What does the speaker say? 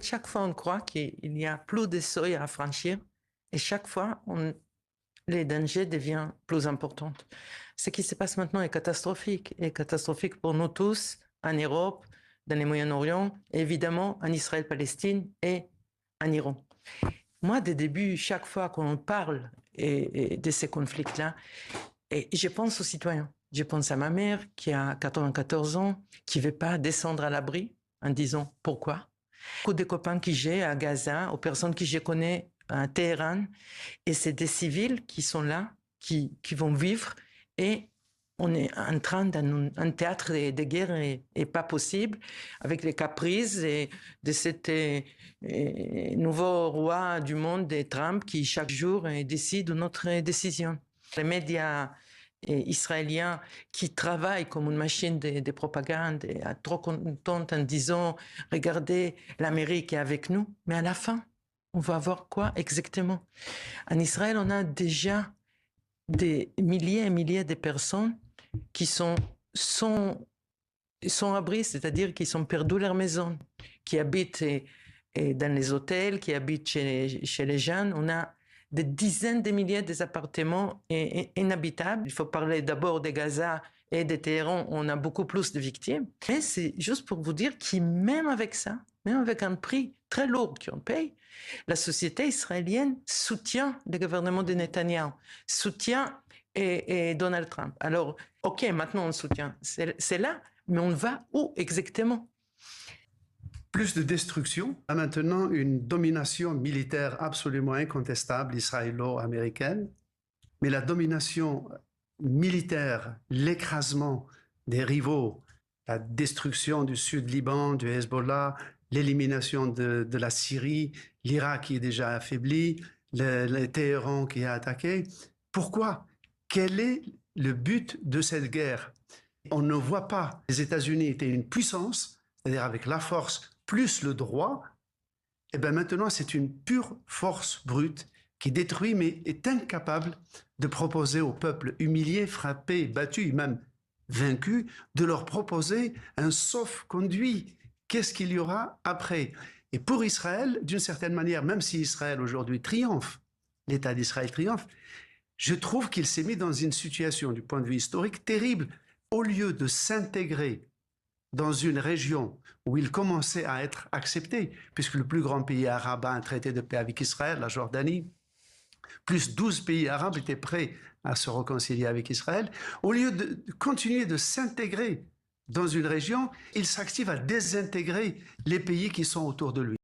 chaque fois, on croit qu'il y a plus de seuils à franchir et chaque fois, les dangers deviennent plus importants. Ce qui se passe maintenant est catastrophique pour nous tous, en Europe, dans le Moyen-Orient, évidemment en Israël-Palestine et en Iran. Moi, dès le début, chaque fois qu'on parle de ces conflits-là, je pense aux citoyens. Je pense à ma mère qui a 94 ans, qui ne veut pas descendre à l'abri en disant pourquoi. Beaucoup de copains que j'ai à Gaza, aux personnes que je connais à Téhéran, et c'est des civils qui sont là, qui vont vivre, et on est en train d'un théâtre de guerre et pas possible, avec les caprices de cet nouveau roi du monde, Trump, qui chaque jour décide notre décision. Les médias israéliens qui travaillent comme une machine de propagande et trop contente en disant « Regardez, l'Amérique est avec nous », mais à la fin, on va voir quoi exactement? En Israël, on a déjà des milliers et milliers de personnes qui sont sans abri, c'est-à-dire qui ont perdu leur maison, qui habitent dans les hôtels, qui habitent chez les jeunes. On a des dizaines de milliers d'appartements inhabitables. Il faut parler d'abord de Gaza et de Téhéran, on a beaucoup plus de victimes. Mais c'est juste pour vous dire que même avec ça, même avec un prix très lourd qu'on paye, la société israélienne soutient le gouvernement de Netanyahou, soutient Donald Trump. Alors, ok, maintenant on soutient, c'est là, mais on va où exactement? Plus de destruction, a maintenant une domination militaire absolument incontestable israélo-américaine, mais la domination militaire, l'écrasement des rivaux, la destruction du Sud-Liban, du Hezbollah, l'élimination de la Syrie, l'Irak qui est déjà affaibli, le Téhéran qui a attaqué. Pourquoi? Quel est le but de cette guerre? On ne voit pas les États-Unis étaient une puissance, c'est-à-dire avec la force plus le droit, et bien maintenant c'est une pure force brute qui détruit mais est incapable de proposer au peuple humilié, frappé, battu, même vaincu, de leur proposer un sauf-conduit. Qu'est-ce qu'il y aura après? Et pour Israël, d'une certaine manière, même si Israël aujourd'hui triomphe, l'État d'Israël triomphe, je trouve qu'il s'est mis dans une situation, du point de vue historique, terrible. Au lieu de s'intégrer dans une région où il commençait à être accepté, puisque le plus grand pays arabe a un traité de paix avec Israël, la Jordanie, plus 12 pays arabes étaient prêts à se réconcilier avec Israël. Au lieu de continuer de s'intégrer dans une région, il s'active à désintégrer les pays qui sont autour de lui.